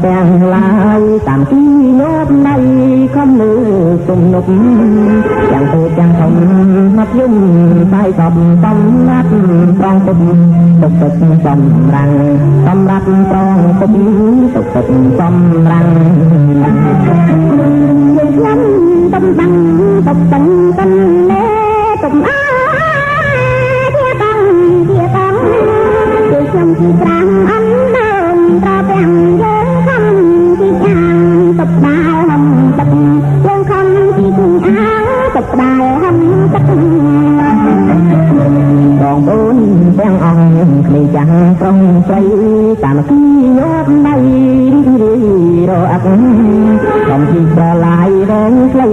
ទាំងឡាយតាមទីញោមដៃខំលើទំនប់យ៉ាងទូទាំងធំមាត់យំបាយកប់សំណាត់ប្រងពុំទុកទឹកសំរាំងសម្រាប់ប្រងពុំទុកទឹកសំរាំងយើងខ្ញុំតំបាំងទុកទឹកកំលេទុកអាជាបងខ្ញុំទីប្រាំអន់ដើមត្រទាំងយើងខំទីអាងទុកដែរហំទឹកយើងខំទីអាងទុកដែរហំទឹកបងប្អូនទាំងអង្គគ្នាចាំងប្រុងស្រីតាមគីញោមដៃរអត់ខ្ញុំទីស្រឡាយរងស្លី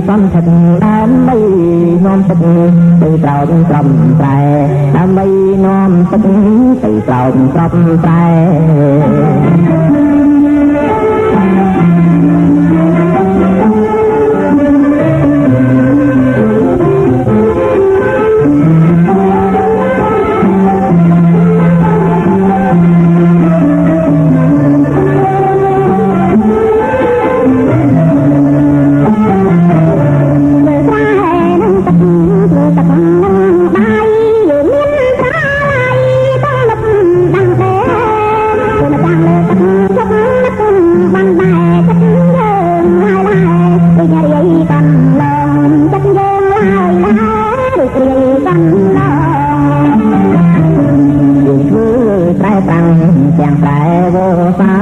សំថិតដើម្បីនាំទឹកទៅត្រោចត្រឹមត្រែដើម្បីនាំទឹកទៅត្រោចត្រឹមត្រែទាំងតែវសា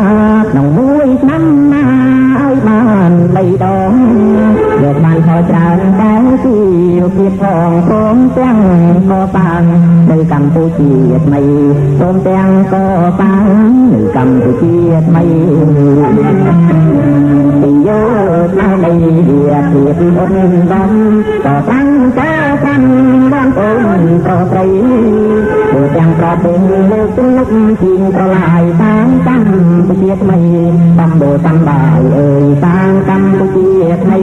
ក្នុងមួយឆ្នាំណាឲ្យបាន3ដងយកបានខោច្រើនតែទីពីផងព្រមទាំងកសាងនៅកម្ពុជាថ្មីព្រមទាំងកសាងនៅកម្ពុជាថ្មីពីយកមកនៃវាទៀតអូនដំក៏តាំងចាចាំបងប្អូនប្រុសស្រីព្រោះទាំងប្រពន្ធលើកទឹកជីងប្រឡាយតាំងកម្ពុជាថ្មីតំបូរតំបាយអើយតាំងកម្ពុជាថ្មី